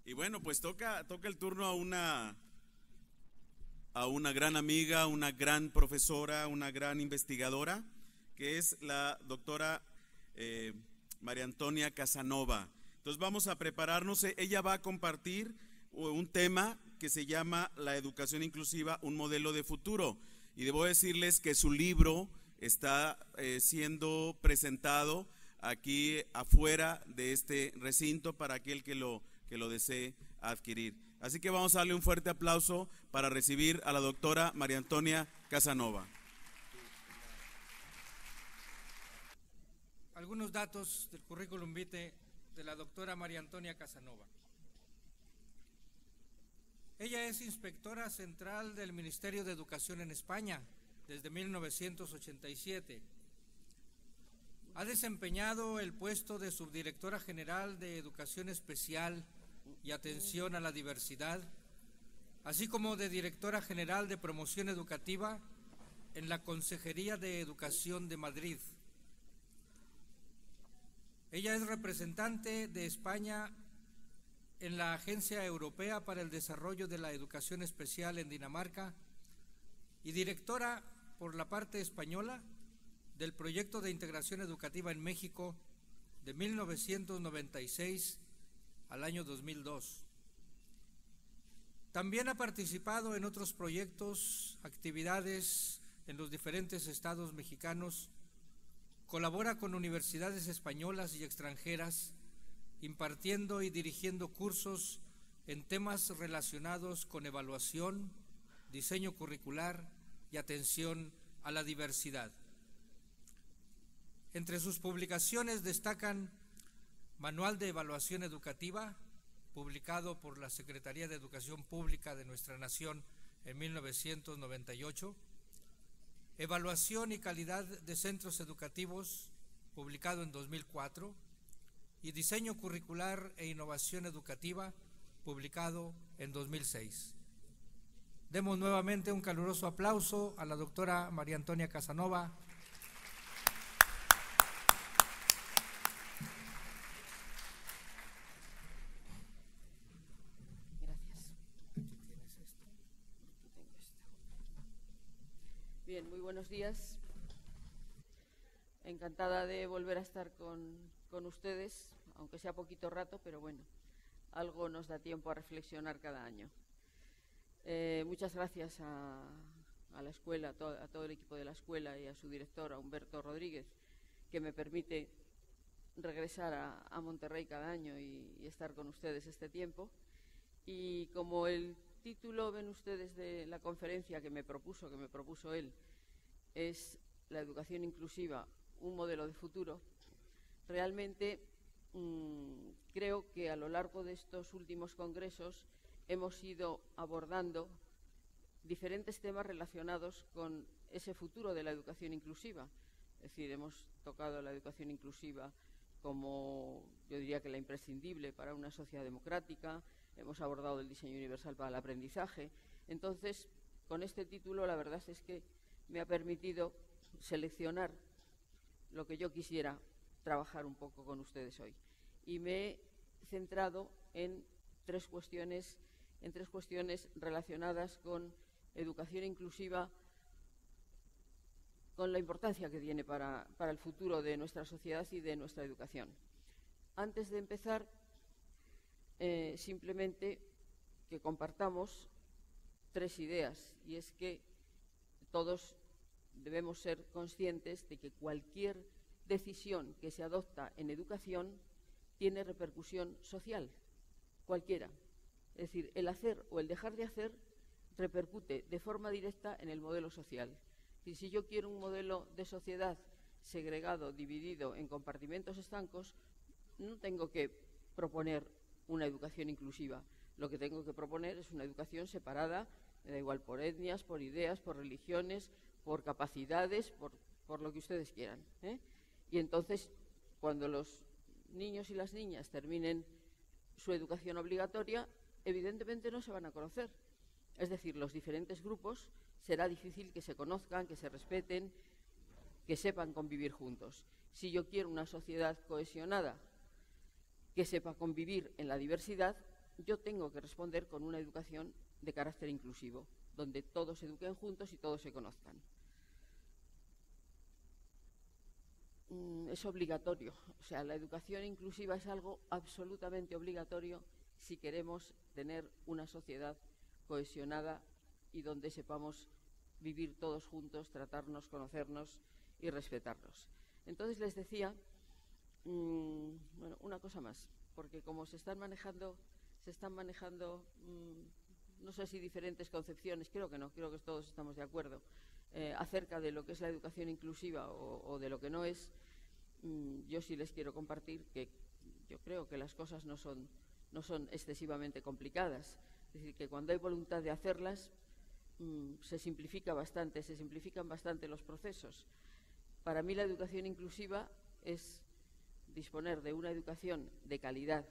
Y bueno, pues toca el turno a una gran amiga, una gran profesora, una gran investigadora, que es la doctora María Antonia Casanova. Entonces vamos a prepararnos. Ella va a compartir un tema que se llama La educación inclusiva, un modelo de futuro. Y debo decirles que su libro está siendo presentado aquí afuera de este recinto para aquel que lo desee adquirir. Así que vamos a darle un fuerte aplauso para recibir a la doctora María Antonia Casanova. Algunos datos del currículum vitae de la doctora María Antonia Casanova. Ella es inspectora central del Ministerio de Educación en España desde 1987. Ha desempeñado el puesto de subdirectora general de Educación Especial y Atención a la Diversidad, así como de directora general de Promoción Educativa en la Consejería de Educación de Madrid. Ella es representante de España en la Agencia Europea para el Desarrollo de la Educación Especial en Dinamarca y directora por la parte española del Proyecto de Integración Educativa en México de 1996 al año 2002. También ha participado en otros proyectos, actividades en los diferentes estados mexicanos, colabora con universidades españolas y extranjeras, impartiendo y dirigiendo cursos en temas relacionados con evaluación, diseño curricular y atención a la diversidad. Entre sus publicaciones destacan Manual de Evaluación Educativa, publicado por la Secretaría de Educación Pública de nuestra nación en 1998, Evaluación y Calidad de Centros Educativos, publicado en 2004, y Diseño Curricular e Innovación Educativa, publicado en 2006. Demos nuevamente un caluroso aplauso a la doctora María Antonia Casanova. Bien, muy buenos días. Encantada de volver a estar con ustedes, aunque sea poquito rato, pero bueno, algo nos da tiempo a reflexionar cada año. Muchas gracias a la escuela, a todo el equipo de la escuela y a su director, a Humberto Rodríguez, que me permite regresar a Monterrey cada año y estar con ustedes este tiempo. Y como el título, ven ustedes, de la conferencia que me propuso él, es La educación inclusiva, un modelo de futuro, realmente creo que a lo largo de estos últimos congresos hemos ido abordando diferentes temas relacionados con ese futuro de la educación inclusiva. Es decir, hemos tocado la educación inclusiva como, yo diría que la imprescindible para una sociedad democrática, hemos abordado el diseño universal para el aprendizaje. Entonces, con este título, la verdad es que me ha permitido seleccionar lo que yo quisiera trabajar un poco con ustedes hoy. Y me he centrado en tres cuestiones relacionadas con educación inclusiva, con la importancia que tiene para el futuro de nuestra sociedad y de nuestra educación. Antes de empezar, simplemente que compartamos tres ideas, y es que todos debemos ser conscientes de que cualquier decisión que se adopta en educación tiene repercusión social, cualquiera. Es decir, el hacer o el dejar de hacer repercute de forma directa en el modelo social. Y si yo quiero un modelo de sociedad segregado, dividido en compartimentos estancos, no tengo que proponer una educación inclusiva. Lo que tengo que proponer es una educación separada, me da igual, por etnias, por ideas, por religiones, por capacidades, por lo que ustedes quieran, ¿eh? Y entonces, cuando los niños y las niñas terminen su educación obligatoria, evidentemente no se van a conocer. Es decir, los diferentes grupos será difícil que se conozcan, que se respeten, que sepan convivir juntos. Si yo quiero una sociedad cohesionada, que sepa convivir en la diversidad, yo tengo que responder con una educación de carácter inclusivo, donde todos se eduquen juntos y todos se conozcan. Es obligatorio, o sea, la educación inclusiva es algo absolutamente obligatorio si queremos tener una sociedad cohesionada y donde sepamos vivir todos juntos, tratarnos, conocernos y respetarnos. Entonces les decía, bueno, una cosa más, porque como se están manejando, no sé si diferentes concepciones, creo que no, creo que todos estamos de acuerdo, acerca de lo que es la educación inclusiva o de lo que no es. Yo sí les quiero compartir que yo creo que las cosas no son excesivamente complicadas. Es decir, que cuando hay voluntad de hacerlas, se simplifican bastante los procesos. Para mí la educación inclusiva es disponer de una educación de calidad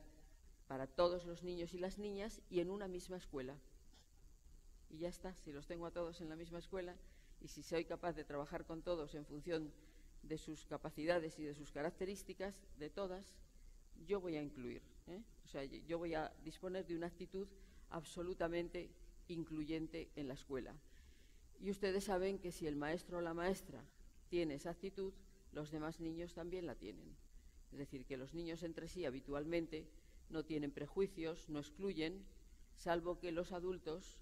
para todos los niños y las niñas y en una misma escuela. Y ya está, si los tengo a todos en la misma escuela y si soy capaz de trabajar con todos en función de sus capacidades y de sus características, de todas, yo voy a incluir, O sea, yo voy a disponer de una actitud absolutamente incluyente en la escuela. Y ustedes saben que si el maestro o la maestra tiene esa actitud, los demás niños también la tienen. Es decir, que los niños entre sí habitualmente no tienen prejuicios, no excluyen, salvo que los adultos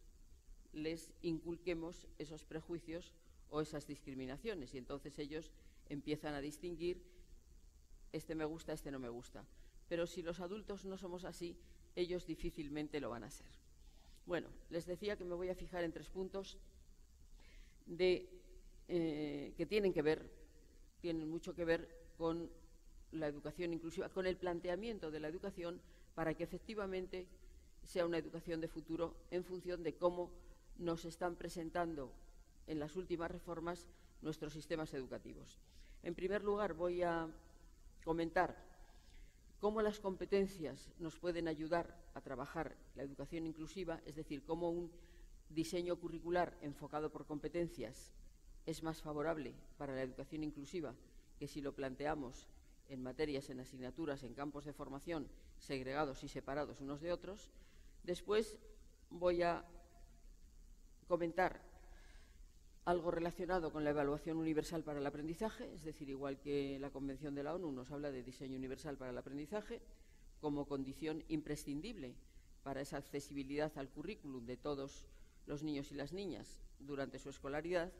les inculquemos esos prejuicios o esas discriminaciones, y entonces ellos empiezan a distinguir, este me gusta, este no me gusta. Pero si los adultos no somos así, ellos difícilmente lo van a ser. Bueno, les decía que me voy a fijar en 3 puntos que tienen mucho que ver con la educación inclusiva, con el planteamiento de la educación para que efectivamente sea una educación de futuro en función de cómo nos están presentando en las últimas reformas nuestros sistemas educativos. En primer lugar, voy a comentar cómo las competencias nos pueden ayudar a trabajar la educación inclusiva, es decir, cómo un diseño curricular enfocado por competencias es más favorable para la educación inclusiva que si lo planteamos en materias, en asignaturas, en campos de formación segregados y separados unos de otros. Después voy a comentar algo relacionado con la evaluación universal para el aprendizaje, es decir, igual que la Convención de la ONU nos habla de diseño universal para el aprendizaje como condición imprescindible para esa accesibilidad al currículum de todos los niños y las niñas durante su escolaridad,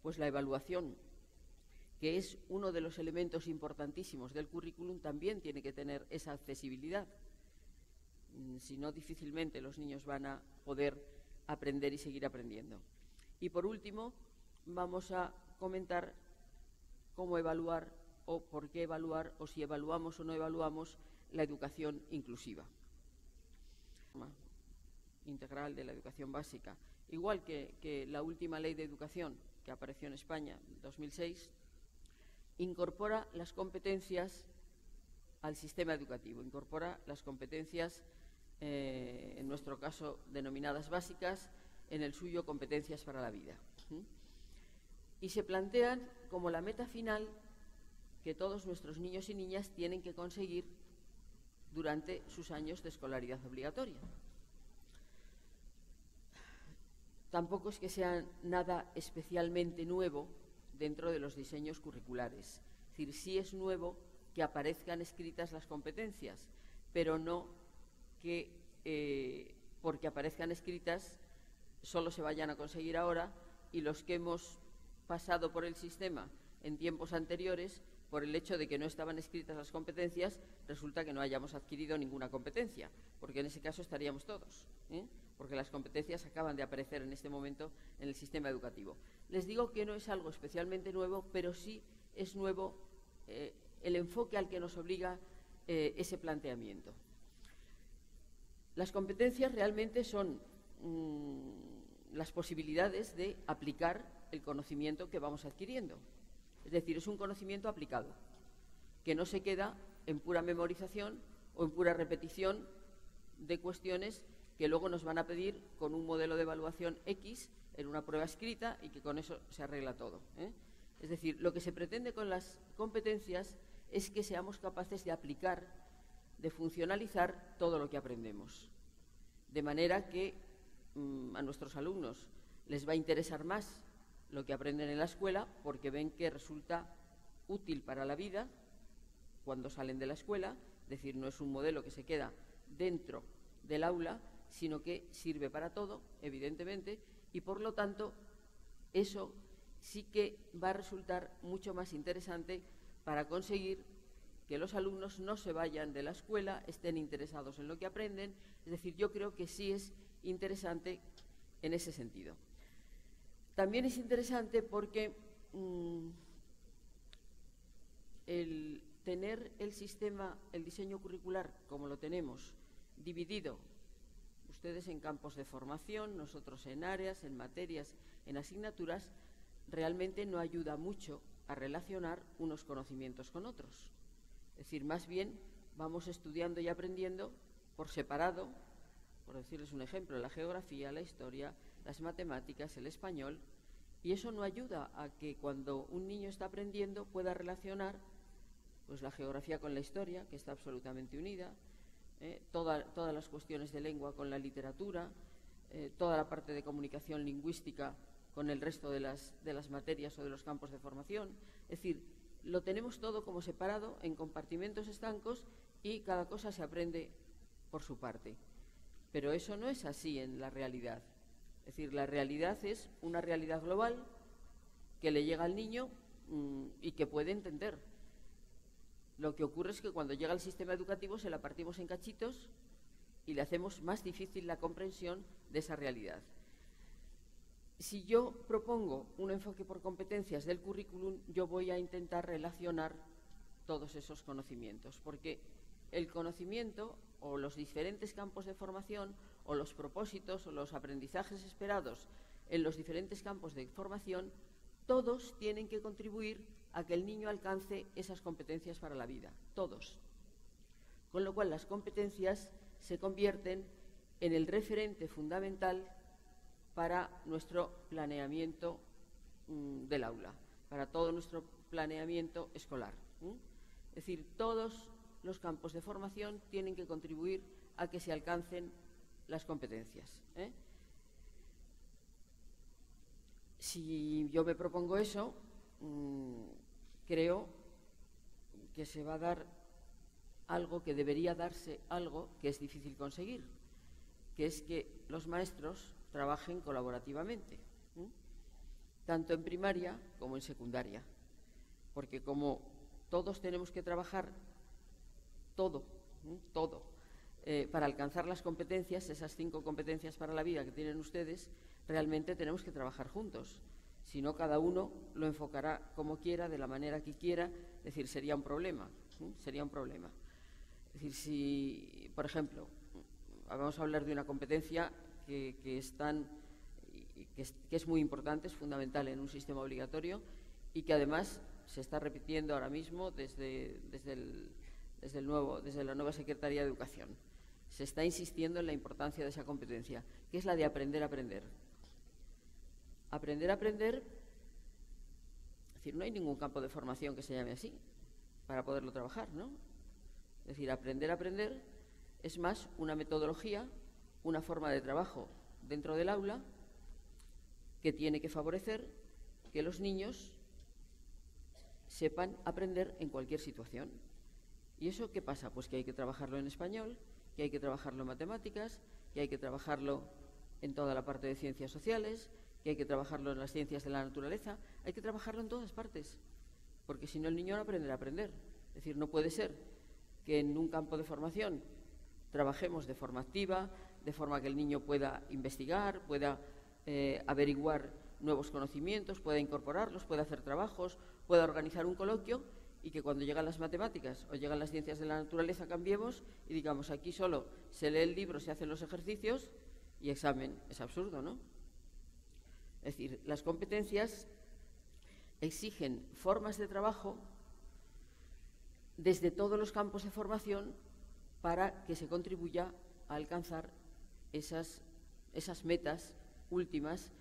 pues la evaluación, que es uno de los elementos importantísimos del currículum, también tiene que tener esa accesibilidad. Si no, difícilmente los niños van a poder aprender y seguir aprendiendo. Y por último, vamos a comentar cómo evaluar o por qué evaluar o si evaluamos o no evaluamos la educación inclusiva integral de la educación básica. Igual que la última ley de educación que apareció en España en 2006, incorpora las competencias al sistema educativo, incorpora las competencias, en nuestro caso denominadas básicas, en el suyo competencias para la vida. Y se plantean como la meta final que todos nuestros niños y niñas tienen que conseguir durante sus años de escolaridad obligatoria. Tampoco es que sea nada especialmente nuevo dentro de los diseños curriculares. Es decir, sí es nuevo que aparezcan escritas las competencias, pero no que porque aparezcan escritas solo se vayan a conseguir ahora y los que hemos pasado por el sistema en tiempos anteriores, por el hecho de que no estaban escritas las competencias, resulta que no hayamos adquirido ninguna competencia, porque en ese caso estaríamos todos, porque las competencias acaban de aparecer en este momento en el sistema educativo. Les digo que no es algo especialmente nuevo, pero sí es nuevo el enfoque al que nos obliga ese planteamiento. Las competencias realmente son las posibilidades de aplicar el conocimiento que vamos adquiriendo. Es decir, es un conocimiento aplicado, que no se queda en pura memorización o en pura repetición de cuestiones que luego nos van a pedir con un modelo de evaluación X en una prueba escrita y que con eso se arregla todo. Es decir, lo que se pretende con las competencias es que seamos capaces de aplicar de funcionalizar todo lo que aprendemos. De manera que a nuestros alumnos les va a interesar más lo que aprenden en la escuela porque ven que resulta útil para la vida cuando salen de la escuela, es decir, no es un modelo que se queda dentro del aula, sino que sirve para todo, evidentemente, y por lo tanto eso sí que va a resultar mucho más interesante para conseguir que los alumnos no se vayan de la escuela, estén interesados en lo que aprenden. Es decir, yo creo que sí es interesante en ese sentido. También es interesante porque el tener el sistema, el diseño curricular como lo tenemos, dividido, ustedes en campos de formación, nosotros en áreas, en materias, en asignaturas, realmente no ayuda mucho a relacionar unos conocimientos con otros. Es decir, más bien vamos estudiando y aprendiendo por separado, por decirles un ejemplo, la geografía, la historia, las matemáticas, el español, y eso no ayuda a que cuando un niño está aprendiendo pueda relacionar pues la geografía con la historia, que está absolutamente unida, todas las cuestiones de lengua con la literatura, toda la parte de comunicación lingüística con el resto de las materias o de los campos de formación. Es decir, lo tenemos todo como separado en compartimentos estancos y cada cosa se aprende por su parte. Pero eso no es así en la realidad. Es decir, la realidad es una realidad global que le llega al niño y que puede entender. Lo que ocurre es que cuando llega al sistema educativo se la partimos en cachitos y le hacemos más difícil la comprensión de esa realidad. Si yo propongo un enfoque por competencias del currículum, yo voy a intentar relacionar todos esos conocimientos, porque el conocimiento o los diferentes campos de formación o los propósitos o los aprendizajes esperados en los diferentes campos de formación, todos tienen que contribuir a que el niño alcance esas competencias para la vida, todos. Con lo cual las competencias se convierten en el referente fundamental para nuestro planeamiento del aula, para todo nuestro planeamiento escolar. Es decir, todos los campos de formación tienen que contribuir a que se alcancen las competencias. Si yo me propongo eso, creo que se va a dar algo que debería darse, algo que es difícil conseguir, que es que los maestros trabajen colaborativamente, tanto en primaria como en secundaria, porque como todos tenemos que trabajar todo para alcanzar las competencias, esas 5 competencias para la vida que tienen ustedes, realmente tenemos que trabajar juntos. Si no, cada uno lo enfocará como quiera, de la manera que quiera, es decir, sería un problema, sería un problema. Es decir, si, por ejemplo, vamos a hablar de una competencia que es muy importante, es fundamental en un sistema obligatorio y que además se está repitiendo ahora mismo desde la nueva Secretaría de Educación. Se está insistiendo en la importancia de esa competencia, que es la de aprender a aprender. Aprender a aprender, es decir, no hay ningún campo de formación que se llame así para poderlo trabajar, ¿no? Es decir, aprender a aprender es más una metodología, una forma de trabajo dentro del aula que tiene que favorecer que los niños sepan aprender en cualquier situación. ¿Y eso qué pasa? Pues que hay que trabajarlo en español, que hay que trabajarlo en matemáticas, que hay que trabajarlo en toda la parte de ciencias sociales, que hay que trabajarlo en las ciencias de la naturaleza, hay que trabajarlo en todas partes, porque si no el niño no aprenderá a aprender. Es decir, no puede ser que en un campo de formación trabajemos de forma activa, de forma que el niño pueda investigar, pueda averiguar nuevos conocimientos, pueda incorporarlos, pueda hacer trabajos, pueda organizar un coloquio, y que cuando llegan las matemáticas o llegan las ciencias de la naturaleza cambiemos y digamos aquí solo se lee el libro, se hacen los ejercicios y examen. Es absurdo, ¿no? Es decir, las competencias exigen formas de trabajo desde todos los campos de formación para que se contribuya a alcanzar esas metas últimas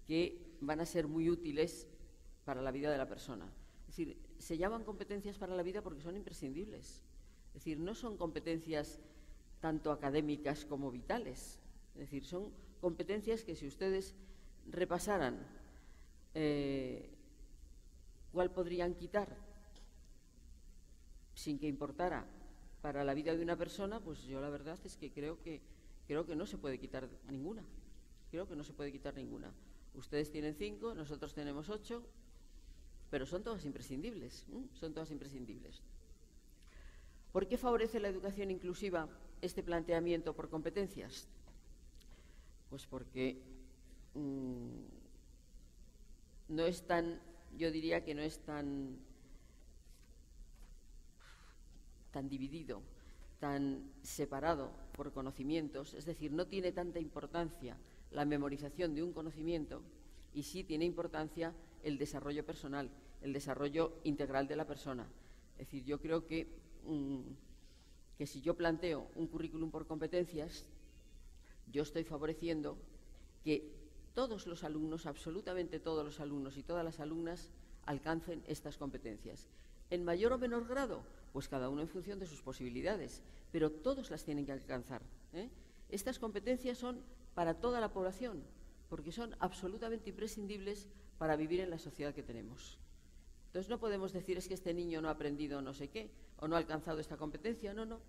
que van a ser muy útiles para la vida de la persona. Es decir, se llaman competencias para la vida porque son imprescindibles. Es Es decir, no son competencias tanto académicas como vitales. Es decir, son competencias que si ustedes repasaran cuál podrían quitar sin que importara para la vida de una persona, pues yo la verdad es que creo que no se puede quitar ninguna. Creo que no se puede quitar ninguna. Ustedes tienen 5, nosotros tenemos 8, pero son todas imprescindibles. Son todas imprescindibles. ¿Por qué favorece la educación inclusiva este planteamiento por competencias? Pues porque no es tan, yo diría que no es tan dividido, tan separado por conocimientos, es decir, no tiene tanta importancia la memorización de un conocimiento y sí tiene importancia el desarrollo personal, el desarrollo integral de la persona. Es decir, yo creo que si yo planteo un currículum por competencias, yo estoy favoreciendo que todos los alumnos, absolutamente todos los alumnos y todas las alumnas alcancen estas competencias. En mayor o menor grado, pues cada uno en función de sus posibilidades, pero todos las tienen que alcanzar. Estas competencias son para toda la población, porque son absolutamente imprescindibles para vivir en la sociedad que tenemos. Entonces no podemos decir es que este niño no ha aprendido no sé qué, o no ha alcanzado esta competencia, no.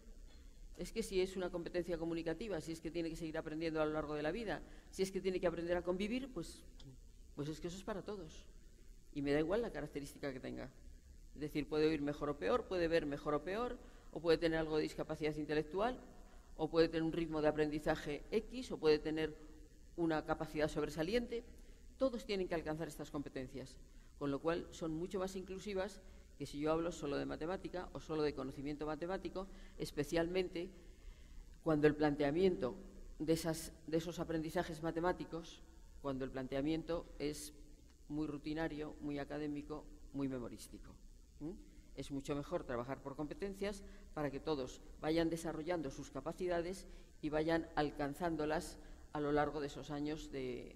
Es que si es una competencia comunicativa, si es que tiene que seguir aprendiendo a lo largo de la vida, si es que tiene que aprender a convivir, pues es que eso es para todos. Y me da igual la característica que tenga. Es decir, puede oír mejor o peor, puede ver mejor o peor, o puede tener algo de discapacidad intelectual, o puede tener un ritmo de aprendizaje X, o puede tener una capacidad sobresaliente. Todos tienen que alcanzar estas competencias, con lo cual son mucho más inclusivas que si yo hablo solo de matemática o solo de conocimiento matemático, especialmente cuando el planteamiento de esos aprendizajes matemáticos, cuando el planteamiento es muy rutinario, muy académico, muy memorístico. Es mucho mejor trabajar por competencias para que todos vayan desarrollando sus capacidades y vayan alcanzándolas a lo largo de esos años de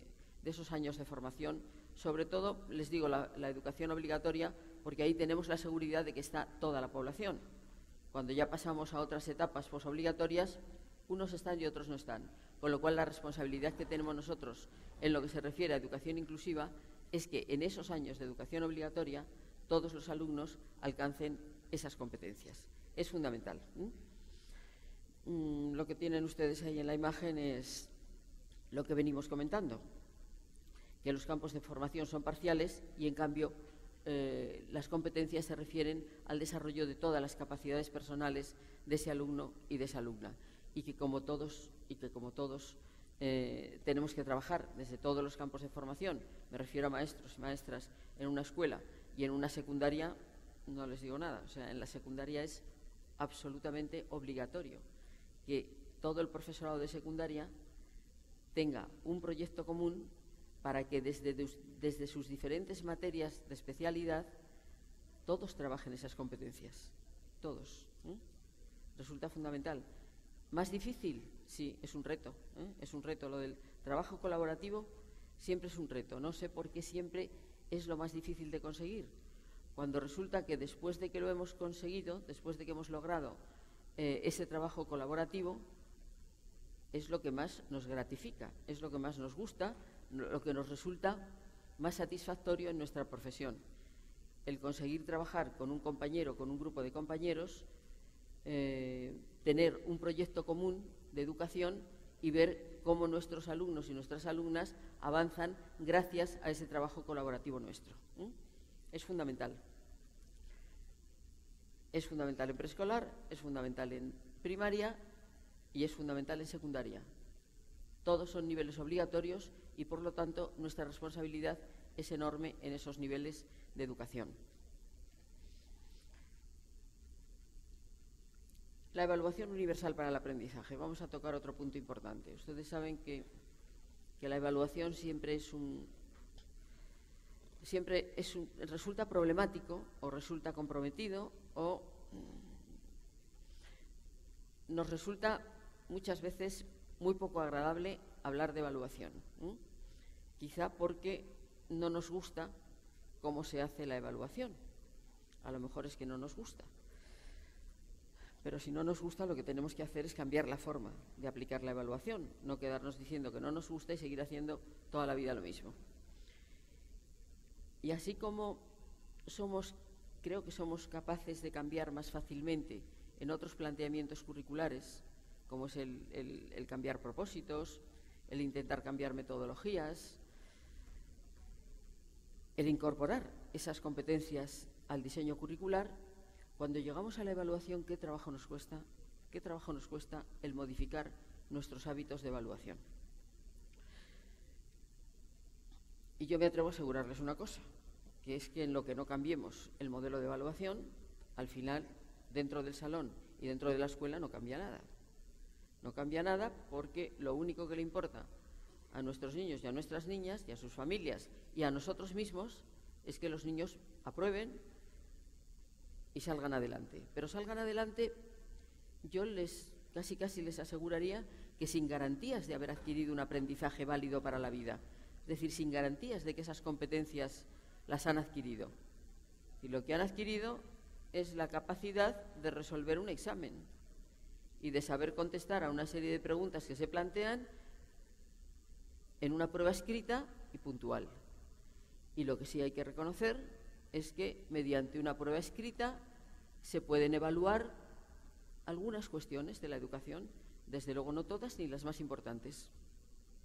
formación. Sobre todo, les digo, la educación obligatoria, porque ahí tenemos la seguridad de que está toda la población. Cuando ya pasamos a otras etapas posobligatorias, unos están y otros no están. Con lo cual, la responsabilidad que tenemos nosotros en lo que se refiere a educación inclusiva es que en esos años de educación obligatoria todos los alumnos alcancen esas competencias. Es fundamental. Lo que tienen ustedes ahí en la imagen es lo que venimos comentando, que los campos de formación son parciales y, en cambio, las competencias se refieren al desarrollo de todas las capacidades personales de ese alumno y de esa alumna, y que como todos tenemos que trabajar desde todos los campos de formación. Me refiero a maestros y maestras en una escuela y en una secundaria, no les digo nada. O sea, en la secundaria es absolutamente obligatorio que todo el profesorado de secundaria tenga un proyecto común para que desde sus diferentes materias de especialidad todos trabajen esas competencias, todos. Resulta fundamental. ¿Más difícil? Sí, es un reto. Es un reto. Lo del trabajo colaborativo siempre es un reto. No sé por qué siempre es lo más difícil de conseguir, cuando resulta que después de que lo hemos conseguido, después de que hemos logrado ese trabajo colaborativo, es lo que más nos gratifica, es lo que más nos gusta, lo que nos resulta más satisfactorio en nuestra profesión. El conseguir trabajar con un compañero, con un grupo de compañeros, tener un proyecto común de educación y ver cómo nuestros alumnos y nuestras alumnas avanzan gracias a ese trabajo colaborativo nuestro. Es fundamental. Es fundamental en preescolar, es fundamental en primaria y es fundamental en secundaria. Todos son niveles obligatorios y, por lo tanto, nuestra responsabilidad es enorme en esos niveles de educación. La evaluación universal para el aprendizaje. Vamos a tocar otro punto importante. Ustedes saben que la evaluación resulta problemático o resulta comprometido o nos resulta muchas veces muy poco agradable hablar de evaluación. Quizá porque no nos gusta cómo se hace la evaluación. A lo mejor es que no nos gusta. Pero si no nos gusta, lo que tenemos que hacer es cambiar la forma de aplicar la evaluación, no quedarnos diciendo que no nos gusta y seguir haciendo toda la vida lo mismo. Y así como creo que somos capaces de cambiar más fácilmente en otros planteamientos curriculares, como es el cambiar propósitos, el intentar cambiar metodologías, el incorporar esas competencias al diseño curricular, cuando llegamos a la evaluación, ¿qué trabajo nos cuesta? ¿Qué trabajo nos cuesta el modificar nuestros hábitos de evaluación? Y yo me atrevo a asegurarles una cosa, que es que en lo que no cambiemos el modelo de evaluación, al final, dentro del salón y dentro de la escuela no cambia nada. No cambia nada porque lo único que le importa a nuestros niños y a nuestras niñas y a sus familias y a nosotros mismos es que los niños aprueben y salgan adelante. Pero salgan adelante, yo casi les aseguraría que sin garantías de haber adquirido un aprendizaje válido para la vida. Es decir, sin garantías de que esas competencias las han adquirido. Y lo que han adquirido es la capacidad de resolver un examen y de saber contestar a una serie de preguntas que se plantean en una prueba escrita y puntual. Y lo que sí hay que reconocer es que mediante una prueba escrita se pueden evaluar algunas cuestiones de la educación, desde luego no todas ni las más importantes.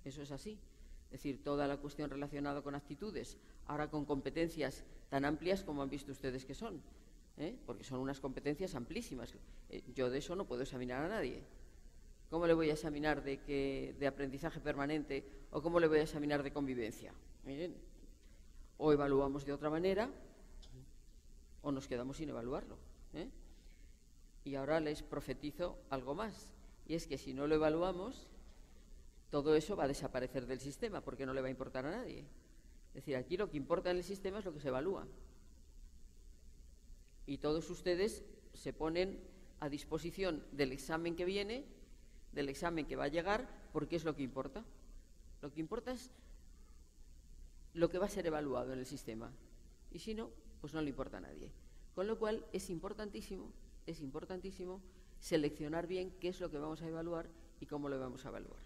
Eso es así. Es decir, toda la cuestión relacionada con actitudes, ahora con competencias tan amplias como han visto ustedes que son, porque son unas competencias amplísimas. Yo de eso no puedo examinar a nadie. ¿Cómo le voy a examinar de aprendizaje permanente o cómo le voy a examinar de convivencia? Miren, o evaluamos de otra manera o nos quedamos sin evaluarlo. Y ahora les profetizo algo más, y es que si no lo evaluamos, todo eso va a desaparecer del sistema porque no le va a importar a nadie. Es decir, aquí lo que importa en el sistema es lo que se evalúa. Y todos ustedes se ponen a disposición del examen que viene, del examen que va a llegar, porque es lo que importa. Lo que importa es lo que va a ser evaluado en el sistema. Y si no, pues no le importa a nadie. Con lo cual es importantísimo seleccionar bien qué es lo que vamos a evaluar y cómo lo vamos a evaluar.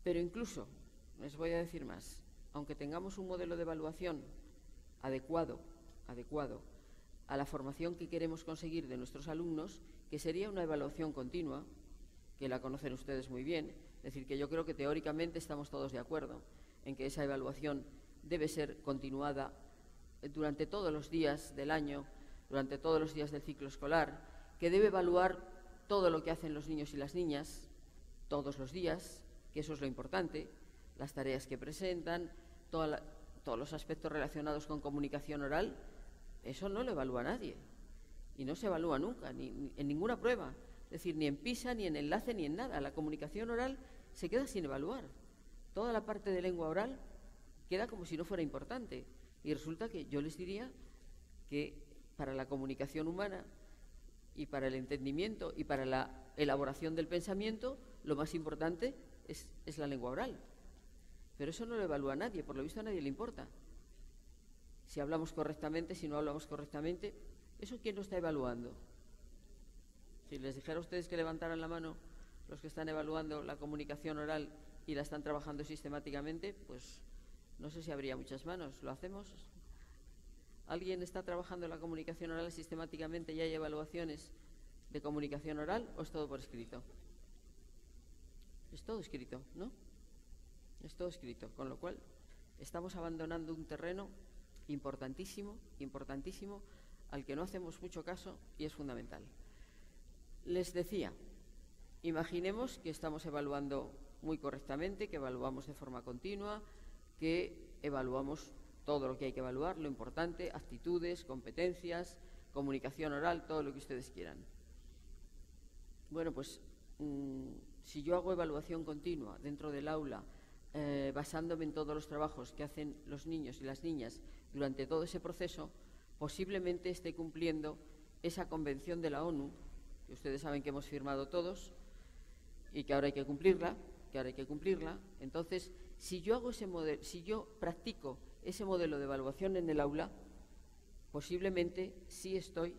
Pero incluso, les voy a decir más, aunque tengamos un modelo de evaluación adecuado a la formación que queremos conseguir de nuestros alumnos, que sería una evaluación continua, que la conocen ustedes muy bien, es decir, que yo creo que teóricamente estamos todos de acuerdo en que esa evaluación debe ser continuada durante todos los días del año, durante todos los días del ciclo escolar, que debe evaluar todo lo que hacen los niños y las niñas todos los días, que eso es lo importante, las tareas que presentan, todos los aspectos relacionados con comunicación oral, eso no lo evalúa nadie y no se evalúa nunca, ni en ninguna prueba, es decir, ni en PISA, ni en enlace, ni en nada. La comunicación oral se queda sin evaluar. Toda la parte de lengua oral queda como si no fuera importante y resulta que yo les diría que para la comunicación humana y para el entendimiento y para la elaboración del pensamiento lo más importante es la lengua oral. Pero eso no lo evalúa nadie, por lo visto a nadie le importa. Si hablamos correctamente, si no hablamos correctamente, ¿eso quién lo está evaluando? Si les dijera a ustedes que levantaran la mano los que están evaluando la comunicación oral y la están trabajando sistemáticamente, pues no sé si habría muchas manos. ¿Lo hacemos? ¿Alguien está trabajando la comunicación oral sistemáticamente y hay evaluaciones de comunicación oral o es todo por escrito? Es todo escrito, ¿no? Es todo escrito, con lo cual estamos abandonando un terreno importantísimo al que no hacemos mucho caso y es fundamental. Les decía, imaginemos que estamos evaluando muy correctamente, que evaluamos de forma continua, que evaluamos todo lo que hay que evaluar, lo importante, actitudes, competencias, comunicación oral, todo lo que ustedes quieran. Bueno, pues si yo hago evaluación continua dentro del aula, basándome en todos los trabajos que hacen los niños y las niñas durante todo ese proceso, posiblemente esté cumpliendo esa convención de la ONU, que ustedes saben que hemos firmado todos y que ahora hay que cumplirla, Entonces, si yo hago si yo practico ese modelo de evaluación en el aula, posiblemente sí estoy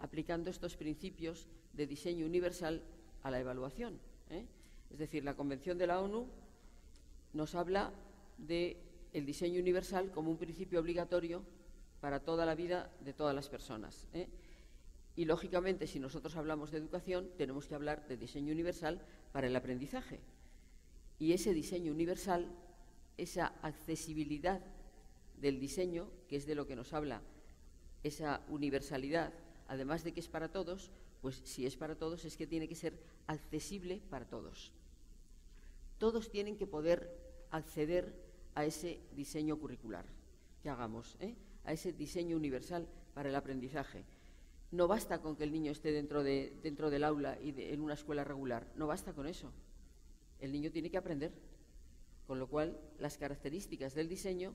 aplicando estos principios de diseño universal a la evaluación. Es decir, la Convención de la ONU nos habla del diseño universal como un principio obligatorio para toda la vida de todas las personas. Y, lógicamente, si nosotros hablamos de educación, tenemos que hablar de diseño universal para el aprendizaje. Y ese diseño universal, esa accesibilidad del diseño, que es de lo que nos habla esa universalidad, además de que es para todos, pues si es para todos es que tiene que ser accesible para todos. Todos tienen que poder acceder a ese diseño curricular que hagamos, a ese diseño universal para el aprendizaje. No basta con que el niño esté dentro del aula y en una escuela regular, no basta con eso. El niño tiene que aprender, con lo cual las características del diseño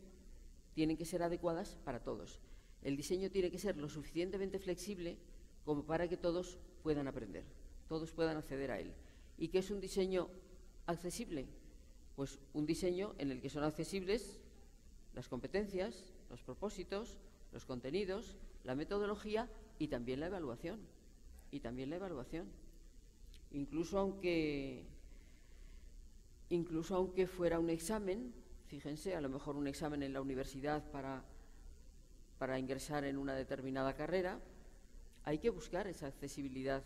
tienen que ser adecuadas para todos. El diseño tiene que ser lo suficientemente flexible como para que todos puedan aprender, todos puedan acceder a él. ¿Y qué es un diseño accesible? Pues un diseño en el que son accesibles las competencias, los propósitos, los contenidos, la metodología y también la evaluación. Incluso aunque fuera un examen, fíjense, a lo mejor un examen en la universidad para ingresar en una determinada carrera, hay que buscar esa accesibilidad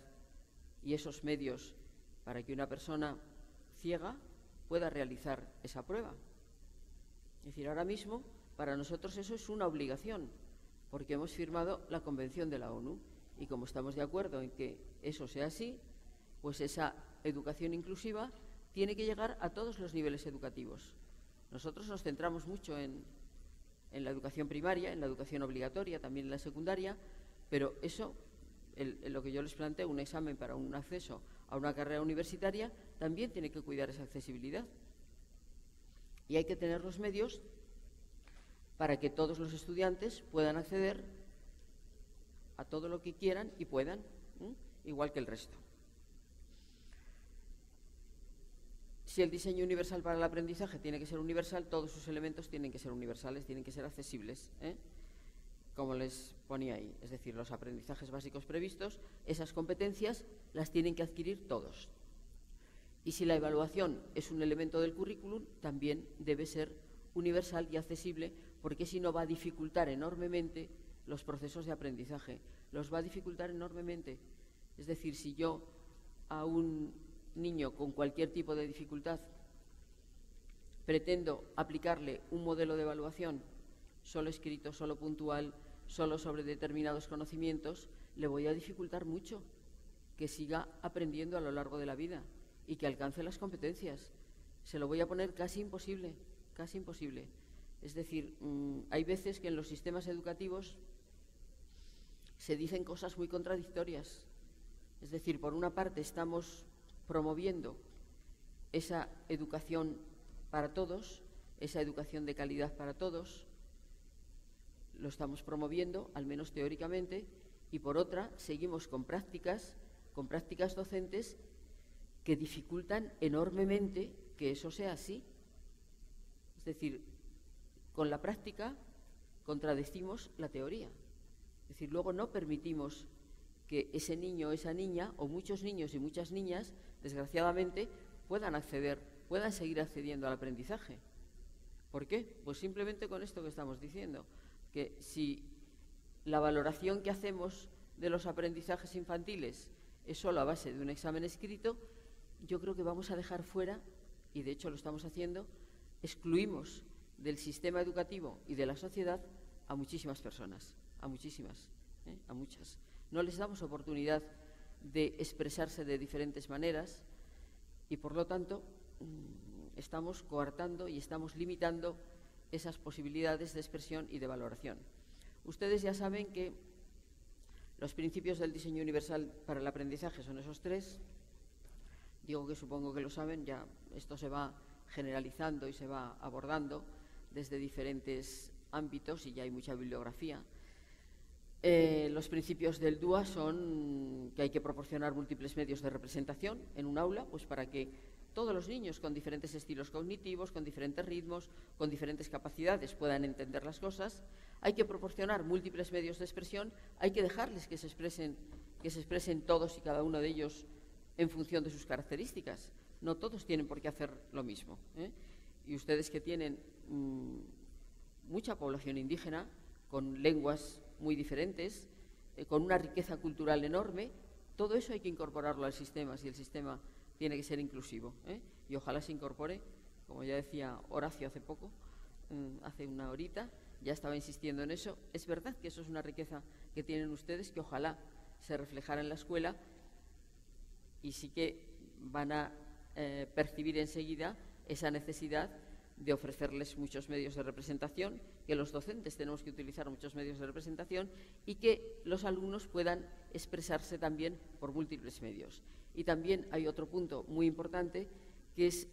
y esos medios para que una persona ciega pueda realizar esa prueba. Es decir, ahora mismo para nosotros eso es una obligación, porque hemos firmado la Convención de la ONU y como estamos de acuerdo en que eso sea así, pues esa educación inclusiva tiene que llegar a todos los niveles educativos. Nosotros nos centramos mucho en la educación primaria, en la educación obligatoria, también en la secundaria, pero eso, lo que yo les planteo, un examen para un acceso a una carrera universitaria, también tiene que cuidar esa accesibilidad. Y hay que tener los medios para que todos los estudiantes puedan acceder a todo lo que quieran y puedan, igual que el resto. Si el diseño universal para el aprendizaje tiene que ser universal, todos sus elementos tienen que ser universales, tienen que ser accesibles, como les ponía ahí. Es decir, los aprendizajes básicos previstos, esas competencias las tienen que adquirir todos. Y si la evaluación es un elemento del currículum, también debe ser universal y accesible, porque si no va a dificultar enormemente los procesos de aprendizaje, los va a dificultar enormemente. Es decir, si yo a un niño con cualquier tipo de dificultad pretendo aplicarle un modelo de evaluación solo escrito, solo puntual, solo sobre determinados conocimientos, le voy a dificultar mucho que siga aprendiendo a lo largo de la vida y que alcance las competencias. Se lo voy a poner casi imposible, casi imposible. Es decir, hay veces que en los sistemas educativos se dicen cosas muy contradictorias. Es decir, por una parte estamos promoviendo esa educación para todos, esa educación de calidad para todos, lo estamos promoviendo, al menos teóricamente, y por otra seguimos con prácticas docentes que dificultan enormemente que eso sea así. Es decir, con la práctica contradecimos la teoría. Es decir, luego no permitimos que ese niño o esa niña, o muchos niños y muchas niñas, desgraciadamente, puedan seguir accediendo al aprendizaje. ¿Por qué? Pues simplemente con esto que estamos diciendo, que si la valoración que hacemos de los aprendizajes infantiles es solo a base de un examen escrito, yo creo que vamos a dejar fuera, y de hecho lo estamos haciendo, excluimos del sistema educativo y de la sociedad a muchísimas personas, a muchísimas, a muchas. No les damos oportunidad de expresarse de diferentes maneras y, por lo tanto, estamos coartando y estamos limitando esas posibilidades de expresión y de valoración. Ustedes ya saben que los principios del diseño universal para el aprendizaje son esos tres. Digo que supongo que lo saben, ya esto se va generalizando y se va abordando desde diferentes ámbitos y ya hay mucha bibliografía. Los principios del DUA son que hay que proporcionar múltiples medios de representación en un aula, pues para que todos los niños con diferentes estilos cognitivos, con diferentes ritmos, con diferentes capacidades puedan entender las cosas. Hay que proporcionar múltiples medios de expresión, hay que dejarles que se expresen todos y cada uno de ellos en función de sus características. No todos tienen por qué hacer lo mismo, ¿eh? Y ustedes que tienen mucha población indígena, con lenguas muy diferentes, con una riqueza cultural enorme, todo eso hay que incorporarlo al sistema, si el sistema tiene que ser inclusivo, ¿eh? Y ojalá se incorpore, como ya decía Horacio hace poco, hace una horita, ya estaba insistiendo en eso. Es verdad que eso es una riqueza que tienen ustedes, que ojalá se reflejara en la escuela, y sí que van a percibir enseguida esa necesidad de ofrecerles muchos medios de representación, que los docentes tenemos que utilizar muchos medios de representación y que los alumnos puedan expresarse también por múltiples medios. Y también hay otro punto muy importante, que es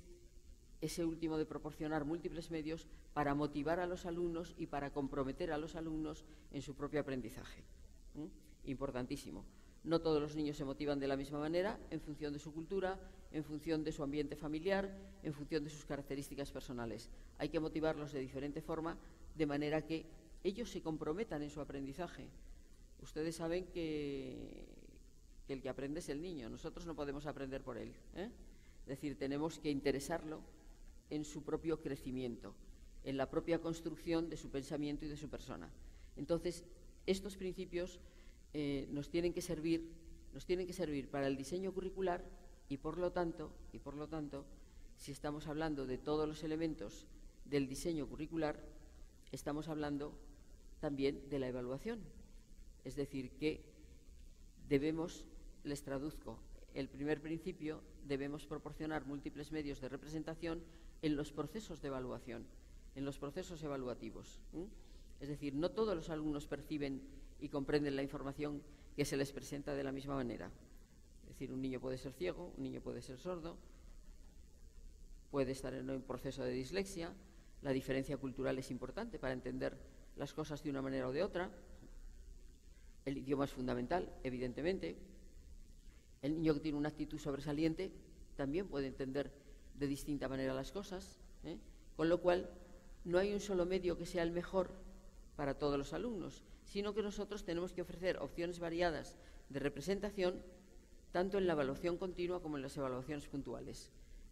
ese último de proporcionar múltiples medios para motivar a los alumnos y para comprometer a los alumnos en su propio aprendizaje. Importantísimo. No todos los niños se motivan de la misma manera, en función de su cultura, en función de su ambiente familiar, en función de sus características personales. Hay que motivarlos de diferente forma, de manera que ellos se comprometan en su aprendizaje. Ustedes saben que el que aprende es el niño, nosotros no podemos aprender por él, ¿eh? Es decir, tenemos que interesarlo en su propio crecimiento, en la propia construcción de su pensamiento y de su persona. Entonces, estos principios nos tienen que servir para el diseño curricular y por lo tanto, si estamos hablando de todos los elementos del diseño curricular, estamos hablando también de la evaluación. Es decir, que debemos, les traduzco, el primer principio, debemos proporcionar múltiples medios de representación en los procesos de evaluación, en los procesos evaluativos. Es decir, no todos los alumnos perciben y comprenden la información que se les presenta de la misma manera. Es decir, un niño puede ser ciego, un niño puede ser sordo, puede estar en un proceso de dislexia. La diferencia cultural es importante para entender las cosas de una manera o de otra. El idioma es fundamental, evidentemente. El niño que tiene una actitud sobresaliente también puede entender de distinta manera las cosas, ¿eh? Con lo cual, no hay un solo medio que sea el mejor para todos los alumnos, sino que nosotros tenemos que ofrecer opciones variadas de representación, tanto en la evaluación continua como en las evaluaciones puntuales.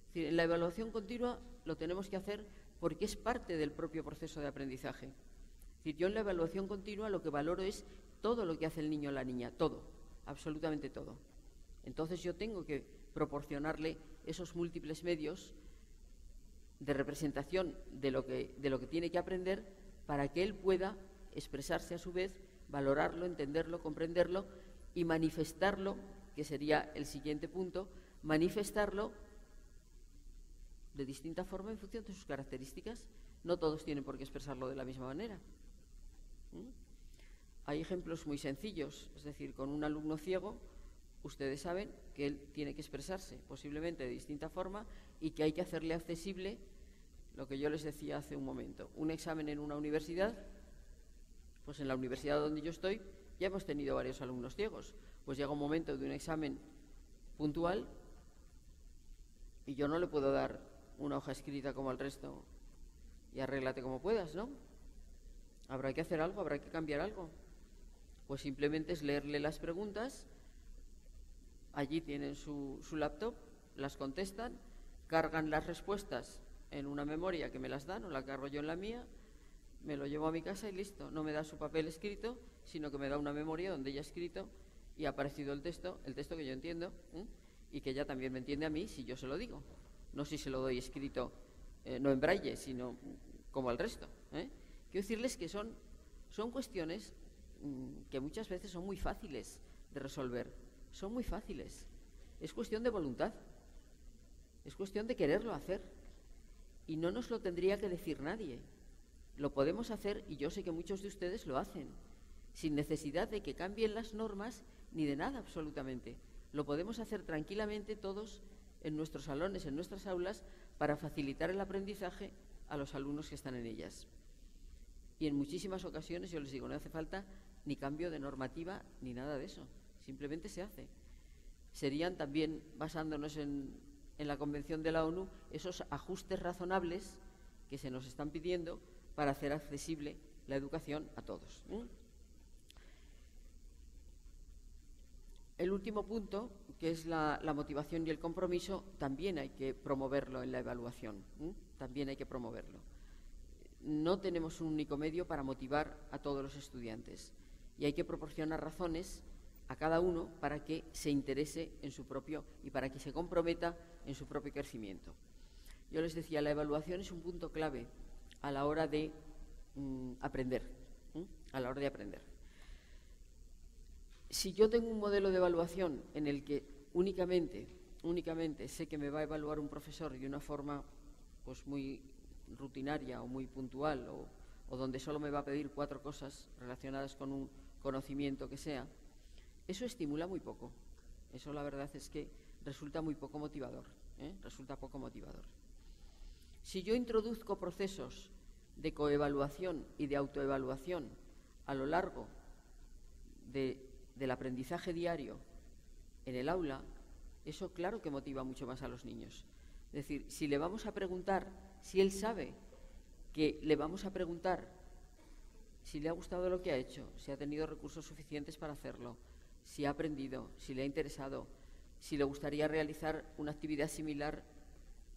Es decir, en la evaluación continua lo tenemos que hacer porque es parte del propio proceso de aprendizaje. Es decir, yo en la evaluación continua lo que valoro es todo lo que hace el niño o la niña, todo, absolutamente todo. Entonces yo tengo que proporcionarle esos múltiples medios de representación de lo que tiene que aprender para que él pueda expresarse a su vez, valorarlo, entenderlo, comprenderlo y manifestarlo, que sería el siguiente punto, manifestarlo de distinta forma en función de sus características. No todos tienen por qué expresarlo de la misma manera. Hay ejemplos muy sencillos, es decir, con un alumno ciego, ustedes saben que él tiene que expresarse posiblemente de distinta forma y que hay que hacerle accesible lo que yo les decía hace un momento. Un examen en una universidad, pues en la universidad donde yo estoy ya hemos tenido varios alumnos ciegos. Pues llega un momento de un examen puntual y yo no le puedo dar una hoja escrita como al resto y arréglate como puedas, ¿no? Habrá que hacer algo, habrá que cambiar algo. Pues simplemente es leerle las preguntas, allí tienen su laptop, las contestan, cargan las respuestas en una memoria que me las dan o la cargo yo en la mía, me lo llevo a mi casa y listo. No me da su papel escrito, sino que me da una memoria donde ya ha escrito y ha aparecido el texto que yo entiendo, y que ella también me entiende a mí si yo se lo digo. No si se lo doy escrito, no en braille, sino como al resto. Quiero decirles que son cuestiones que muchas veces son muy fáciles de resolver. Son muy fáciles. Es cuestión de voluntad. Es cuestión de quererlo hacer. Y no nos lo tendría que decir nadie. Lo podemos hacer, y yo sé que muchos de ustedes lo hacen, sin necesidad de que cambien las normas ni de nada absolutamente. Lo podemos hacer tranquilamente todos en nuestros salones, en nuestras aulas, para facilitar el aprendizaje a los alumnos que están en ellas. Y en muchísimas ocasiones, yo les digo, no hace falta ni cambio de normativa ni nada de eso. Simplemente se hace. Serían también, basándonos en en la Convención de la ONU esos ajustes razonables que se nos están pidiendo para hacer accesible la educación a todos. El último punto, que es la motivación y el compromiso, también hay que promoverlo en la evaluación. También hay que promoverlo. No tenemos un único medio para motivar a todos los estudiantes y hay que proporcionar razones a cada uno para que se interese en su propio y para que se comprometa en su propio crecimiento. Yo les decía, la evaluación es un punto clave a la hora de aprender, a la hora de aprender. Si yo tengo un modelo de evaluación en el que únicamente sé que me va a evaluar un profesor de una forma pues muy rutinaria o muy puntual o donde solo me va a pedir 4 cosas relacionadas con un conocimiento que sea, eso estimula muy poco. Eso la verdad es que resulta muy poco motivador, resulta poco motivador. Si yo introduzco procesos de coevaluación y de autoevaluación a lo largo del aprendizaje diario en el aula, eso claro que motiva mucho más a los niños. Es decir, si le vamos a preguntar, si él sabe que le vamos a preguntar si le ha gustado lo que ha hecho, si ha tenido recursos suficientes para hacerlo, si ha aprendido, si le ha interesado, si le gustaría realizar una actividad similar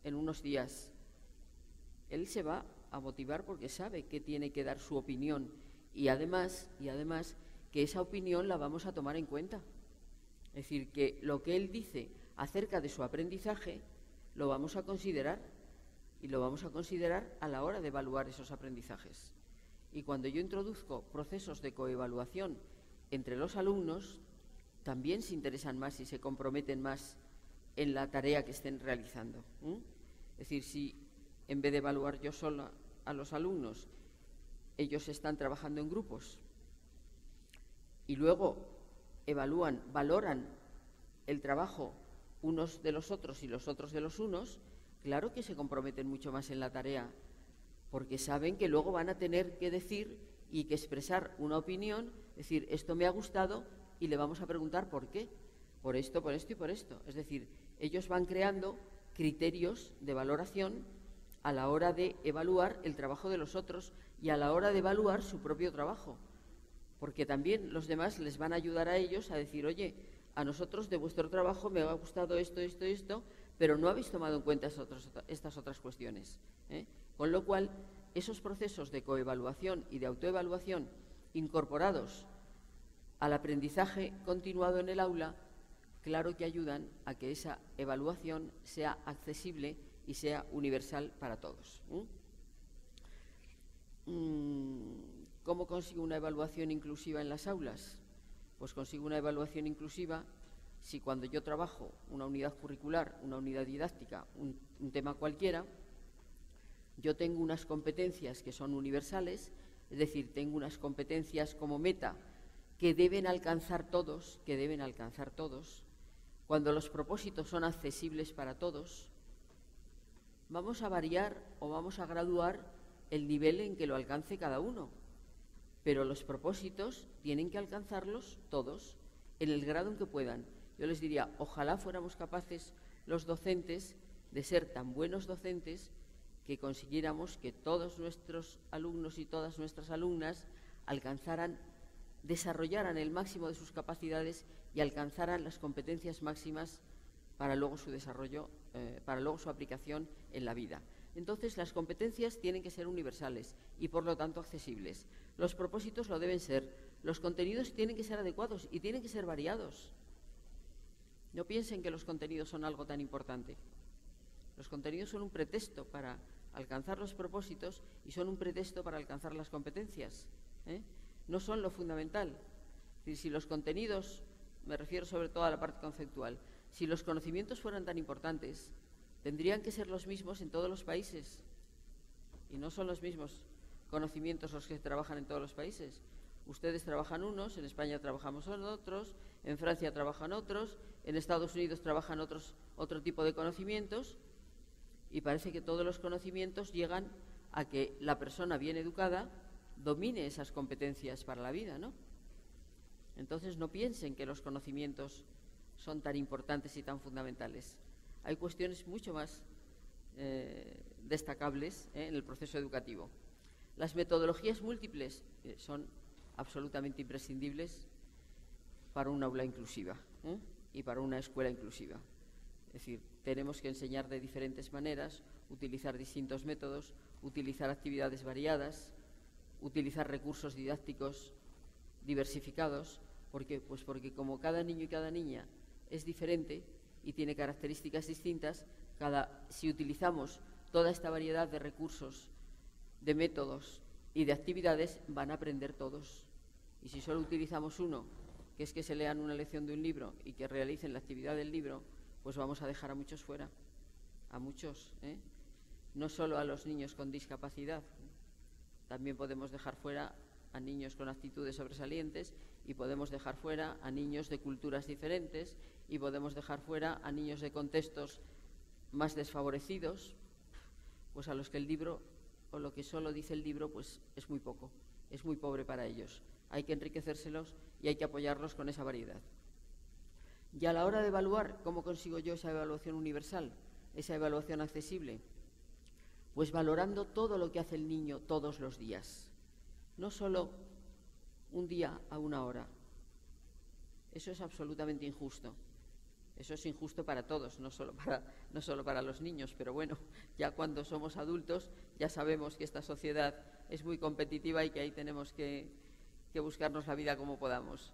en unos días, él se va a motivar porque sabe que tiene que dar su opinión y además que esa opinión la vamos a tomar en cuenta. Es decir, que lo que él dice acerca de su aprendizaje lo vamos a considerar y lo vamos a considerar a la hora de evaluar esos aprendizajes. Y cuando yo introduzco procesos de coevaluación entre los alumnos, también se interesan más y se comprometen más en la tarea que estén realizando. Es decir, si en vez de evaluar yo sola a los alumnos, ellos están trabajando en grupos y luego evalúan, valoran el trabajo unos de los otros y los otros de los unos, claro que se comprometen mucho más en la tarea, porque saben que luego van a tener que decir y que expresar una opinión, decir, esto me ha gustado y le vamos a preguntar por qué, por esto y por esto. Es decir, ellos van creando criterios de valoración a la hora de evaluar el trabajo de los otros y a la hora de evaluar su propio trabajo, porque también los demás les van a ayudar a ellos a decir, oye, a nosotros de vuestro trabajo me ha gustado esto, pero no habéis tomado en cuenta estas otras cuestiones. Con lo cual, esos procesos de coevaluación y de autoevaluación incorporados al aprendizaje continuado en el aula, claro que ayudan a que esa evaluación sea accesible y sea universal para todos. ¿Cómo consigo una evaluación inclusiva en las aulas? Pues consigo una evaluación inclusiva si cuando yo trabajo una unidad curricular, una unidad didáctica, un tema cualquiera, yo tengo unas competencias que son universales, es decir, tengo unas competencias como meta que deben alcanzar todos, cuando los propósitos son accesibles para todos, vamos a variar o vamos a graduar el nivel en que lo alcance cada uno, pero los propósitos tienen que alcanzarlos todos en el grado en que puedan. Yo les diría, ojalá fuéramos capaces los docentes de ser tan buenos docentes que consiguiéramos que todos nuestros alumnos y todas nuestras alumnas desarrollaran el máximo de sus capacidades y alcanzaran las competencias máximas para luego su desarrollo, para luego su aplicación en la vida. Entonces, las competencias tienen que ser universales y, por lo tanto, accesibles. Los propósitos lo deben ser. Los contenidos tienen que ser adecuados y tienen que ser variados. No piensen que los contenidos son algo tan importante. Los contenidos son un pretexto para alcanzar los propósitos y son un pretexto para alcanzar las competencias. No son lo fundamental. Es decir, si los contenidos, me refiero sobre todo a la parte conceptual, si los conocimientos fueran tan importantes, tendrían que ser los mismos en todos los países. Y no son los mismos conocimientos los que se trabajan en todos los países. Ustedes trabajan unos, en España trabajamos otros, en Francia trabajan otros, en Estados Unidos trabajan otro tipo de conocimientos, y parece que todos los conocimientos llegan a que la persona bien educada domine esas competencias para la vida, ¿no? Entonces no piensen que los conocimientos son tan importantes y tan fundamentales. hay cuestiones mucho más destacables en el proceso educativo. Las metodologías múltiples son absolutamente imprescindibles para un aula inclusiva y para una escuela inclusiva. Es decir, tenemos que enseñar de diferentes maneras, utilizar distintos métodos, utilizar actividades variadas, utilizar recursos didácticos diversificados. ¿Por qué? Pues porque como cada niño y cada niña es diferente y tiene características distintas, si utilizamos toda esta variedad de recursos, de métodos y de actividades, van a aprender todos. Y si solo utilizamos uno, que es que se lean una lección de un libro y que realicen la actividad del libro, pues vamos a dejar a muchos fuera, a muchos, no solo a los niños con discapacidad, también podemos dejar fuera a niños con actitudes sobresalientes y podemos dejar fuera a niños de culturas diferentes y podemos dejar fuera a niños de contextos más desfavorecidos, pues a los que el libro o lo que solo dice el libro pues es muy poco, es muy pobre para ellos. Hay que enriquecérselos y hay que apoyarlos con esa variedad. Y a la hora de evaluar, ¿cómo consigo yo esa evaluación universal, esa evaluación accesible? Pues valorando todo lo que hace el niño todos los días, no solo un día a una hora. Eso es absolutamente injusto. Eso es injusto para todos, no solo para los niños, pero bueno, ya cuando somos adultos ya sabemos que esta sociedad es muy competitiva y que ahí tenemos que buscarnos la vida como podamos.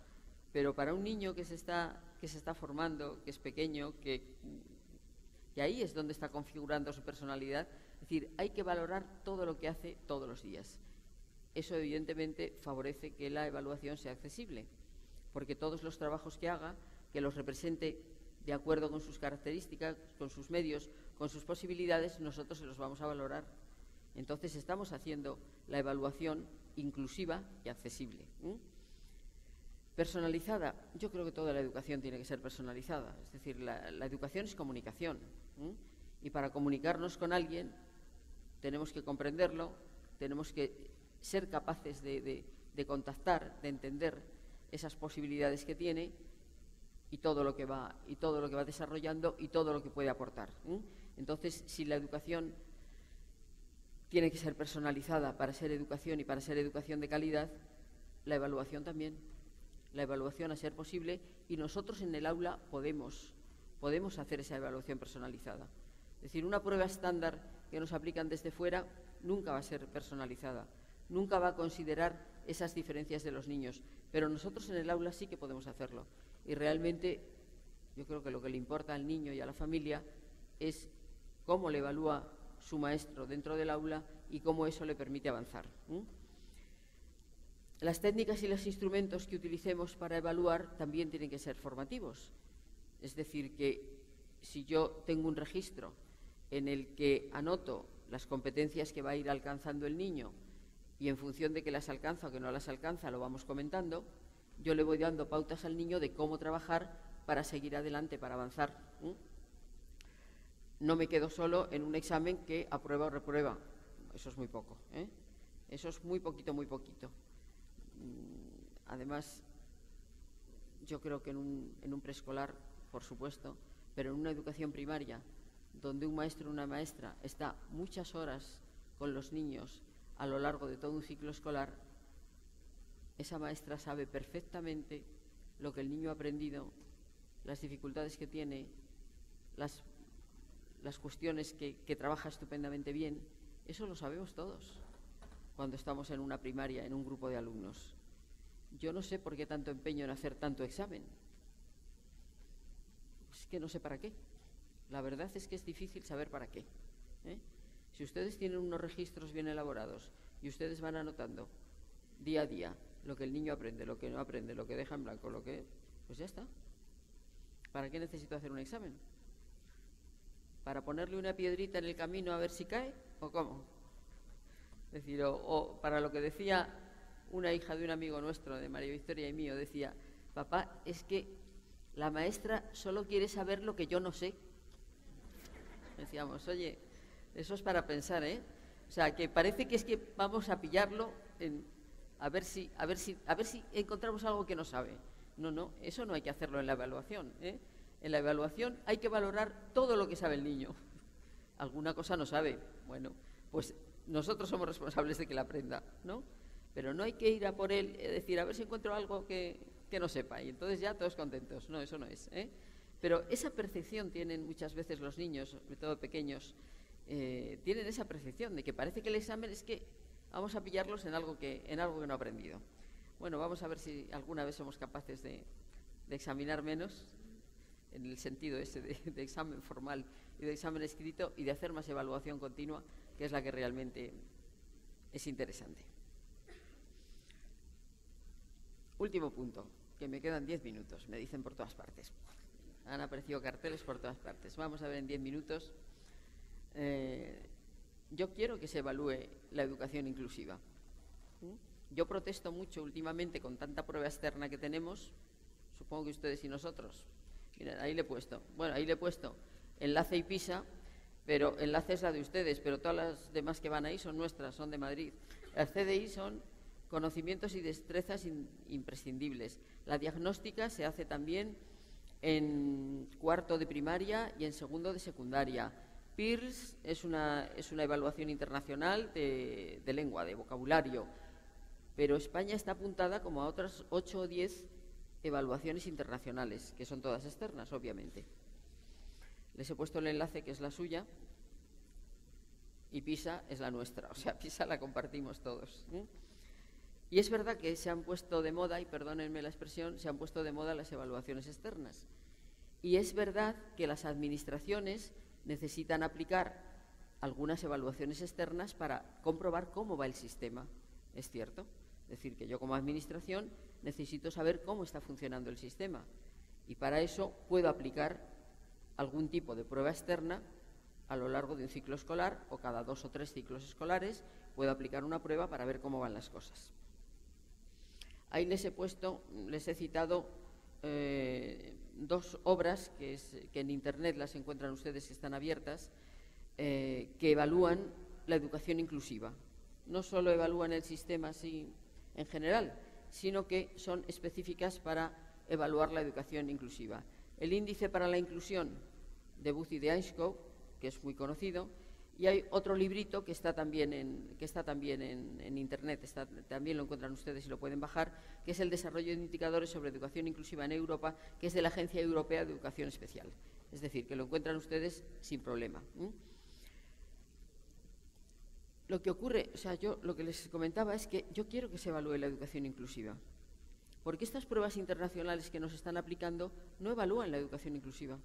Pero para un niño que se está formando, que es pequeño, que ahí es donde está configurando su personalidad, es decir, hay que valorar todo lo que hace todos los días. Eso evidentemente favorece que la evaluación sea accesible, porque todos los trabajos que haga, que los represente de acuerdo con sus características, con sus medios, con sus posibilidades, nosotros se los vamos a valorar. Entonces estamos haciendo la evaluación inclusiva y accesible. Personalizada, yo creo que toda la educación tiene que ser personalizada, es decir, la educación es comunicación, y para comunicarnos con alguien tenemos que comprenderlo, tenemos que ser capaces de contactar, de entender esas posibilidades que tiene y todo lo que va desarrollando y todo lo que puede aportar. Entonces, si la educación tiene que ser personalizada para ser educación y para ser educación de calidad, la evaluación también. La evaluación a ser posible, y nosotros en el aula podemos hacer esa evaluación personalizada. Es decir, una prueba estándar que nos aplican desde fuera nunca va a ser personalizada, nunca va a considerar esas diferencias de los niños, pero nosotros en el aula sí que podemos hacerlo. Y realmente yo creo que lo que le importa al niño y a la familia es cómo le evalúa su maestro dentro del aula y cómo eso le permite avanzar. Las técnicas y los instrumentos que utilicemos para evaluar también tienen que ser formativos. Es decir, que si yo tengo un registro en el que anoto las competencias que va a ir alcanzando el niño y en función de que las alcanza o que no las alcanza lo vamos comentando, yo le voy dando pautas al niño de cómo trabajar para seguir adelante, para avanzar. No me quedo solo en un examen que aprueba o reprueba. Eso es muy poco, Eso es muy poquito, muy poquito. Además, yo creo que en un preescolar, por supuesto, pero en una educación primaria, donde un maestro o una maestra está muchas horas con los niños a lo largo de todo un ciclo escolar, esa maestra sabe perfectamente lo que el niño ha aprendido, las dificultades que tiene, las cuestiones que trabaja estupendamente bien. Eso lo sabemos todos cuando estamos en una primaria, en un grupo de alumnos. Yo no sé por qué tanto empeño en hacer tanto examen. Es que no sé para qué. La verdad es que es difícil saber para qué. Si ustedes tienen unos registros bien elaborados y ustedes van anotando día a día lo que el niño aprende, lo que no aprende, lo que deja en blanco, pues ya está. ¿Para qué necesito hacer un examen? ¿Para ponerle una piedrita en el camino a ver si cae? ¿O cómo? Es decir, o para lo que decía una hija de un amigo nuestro, de María Victoria y mío, decía: papá, es que la maestra solo quiere saber lo que yo no sé. Decíamos, oye, eso es para pensar, O sea, que parece que es que vamos a pillarlo a ver si encontramos algo que no sabe. No, eso no hay que hacerlo en la evaluación, En la evaluación hay que valorar todo lo que sabe el niño. Alguna cosa no sabe, bueno, pues nosotros somos responsables de que la aprenda, ¿no? Pero no hay que ir a por él y decir, a ver si encuentro algo que no sepa, y entonces ya todos contentos. No, eso no es, ¿eh? Pero esa percepción tienen muchas veces los niños, sobre todo pequeños, tienen esa percepción de que parece que el examen es que vamos a pillarlos en algo que no ha aprendido. Bueno, vamos a ver si alguna vez somos capaces de examinar menos, en el sentido ese de examen formal y de examen escrito, y de hacer más evaluación continua, que es la que realmente es interesante. Último punto, que me quedan 10 minutos, me dicen por todas partes. Han aparecido carteles por todas partes. Vamos a ver en 10 minutos. Yo quiero que se evalúe la educación inclusiva. Yo protesto mucho últimamente con tanta prueba externa que tenemos, supongo que ustedes y nosotros. Miren, ahí le he puesto. Bueno, ahí le he puesto enlace y PISA, pero enlace es la de ustedes, pero todas las demás que van ahí son nuestras, son de Madrid. Las CDI son conocimientos y destrezas imprescindibles. La diagnóstica se hace también en cuarto de primaria y en segundo de secundaria. PIRLS es una evaluación internacional de lengua, de vocabulario, pero España está apuntada como a otras 8 o 10 evaluaciones internacionales, que son todas externas, obviamente. Les he puesto el enlace, que es la suya, y PISA es la nuestra, o sea, PISA la compartimos todos. Y es verdad que se han puesto de moda, y perdónenme la expresión, se han puesto de moda las evaluaciones externas. Y es verdad que las administraciones necesitan aplicar algunas evaluaciones externas para comprobar cómo va el sistema. Es cierto. Es decir, que yo como administración necesito saber cómo está funcionando el sistema. Y para eso puedo aplicar algún tipo de prueba externa a lo largo de un ciclo escolar, o cada 2 o 3 ciclos escolares puedo aplicar una prueba para ver cómo van las cosas. Ahí les he citado 2 obras que en Internet las encuentran ustedes, que están abiertas, que evalúan la educación inclusiva. No solo evalúan el sistema así en general, sino que son específicas para evaluar la educación inclusiva. El índice para la inclusión de Booth y de Einskov, que es muy conocido, y hay otro librito que está también en Internet, también lo encuentran ustedes y lo pueden bajar, que es el desarrollo de indicadores sobre educación inclusiva en Europa, que es de la Agencia Europea de Educación Especial. Es decir, que lo encuentran ustedes sin problema. Lo que ocurre, o sea, yo lo que les comentaba es que yo quiero que se evalúe la educación inclusiva, porque estas pruebas internacionales que nos están aplicando no evalúan la educación inclusiva.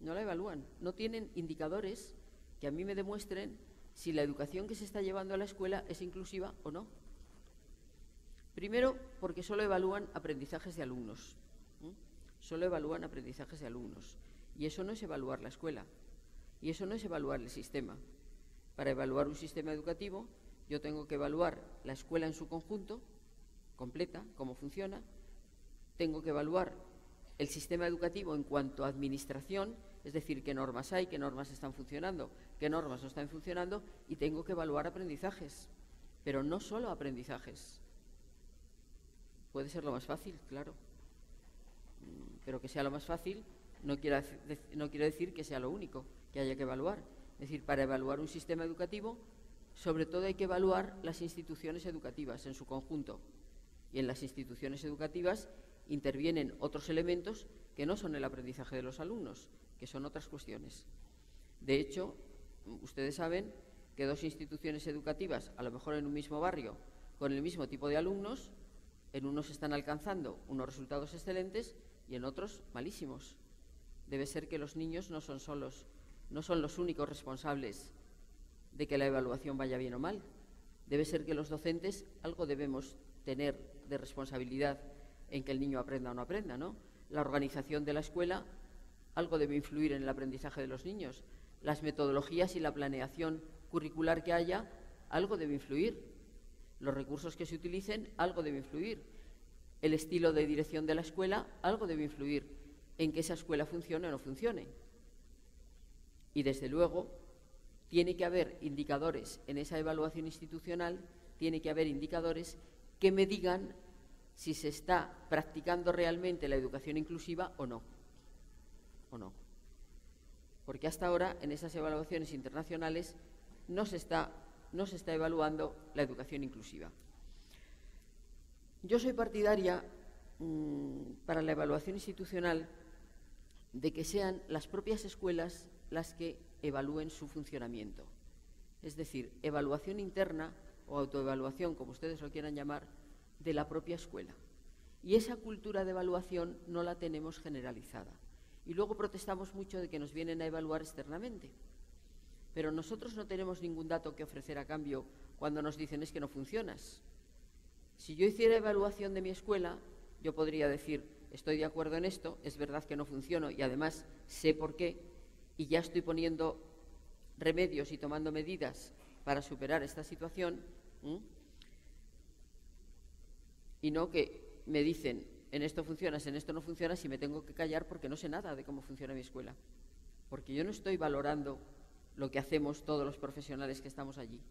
No la evalúan, no tienen indicadores que a mí me demuestren si la educación que se está llevando a la escuela es inclusiva o no. Primero, porque solo evalúan aprendizajes de alumnos. Solo evalúan aprendizajes de alumnos. Y eso no es evaluar la escuela. Y eso no es evaluar el sistema. Para evaluar un sistema educativo, yo tengo que evaluar la escuela en su conjunto, completa, cómo funciona. Tengo que evaluar el sistema educativo en cuanto a administración, es decir, qué normas hay, qué normas están funcionando, qué normas no están funcionando, y tengo que evaluar aprendizajes, pero no solo aprendizajes. Puede ser lo más fácil, claro, pero que sea lo más fácil no quiere decir que sea lo único que haya que evaluar. Es decir, para evaluar un sistema educativo, sobre todo hay que evaluar las instituciones educativas en su conjunto, y en las instituciones educativas intervienen otros elementos que no son el aprendizaje de los alumnos, que son otras cuestiones. De hecho, ustedes saben que 2 instituciones educativas, a lo mejor en un mismo barrio, con el mismo tipo de alumnos, en unos están alcanzando unos resultados excelentes y en otros malísimos. Debe ser que los niños no son los únicos responsables de que la evaluación vaya bien o mal. Debe ser que los docentes algo debemos tener de responsabilidad en que el niño aprenda o no aprenda, ¿no? La organización de la escuela algo debe influir en el aprendizaje de los niños. Las metodologías y la planeación curricular que haya algo debe influir. Los recursos que se utilicen algo debe influir. El estilo de dirección de la escuela algo debe influir en que esa escuela funcione o no funcione. Y desde luego tiene que haber indicadores en esa evaluación institucional, tiene que haber indicadores que me digan si se está practicando realmente la educación inclusiva o no. Porque hasta ahora, en esas evaluaciones internacionales, no se está evaluando la educación inclusiva. Yo soy partidaria, para la evaluación institucional, de que sean las propias escuelas las que evalúen su funcionamiento. Es decir, evaluación interna o autoevaluación, como ustedes lo quieran llamar, de la propia escuela. Y esa cultura de evaluación no la tenemos generalizada. Y luego protestamos mucho de que nos vienen a evaluar externamente. Pero nosotros no tenemos ningún dato que ofrecer a cambio cuando nos dicen es que no funcionas. Si yo hiciera evaluación de mi escuela, yo podría decir, estoy de acuerdo en esto, es verdad que no funciono y además sé por qué, y ya estoy poniendo remedios y tomando medidas para superar esta situación, y no que me dicen, en esto funcionas, en esto no funcionas, y me tengo que callar porque no sé nada de cómo funciona mi escuela. Porque yo no estoy valorando lo que hacemos todos los profesionales que estamos allí.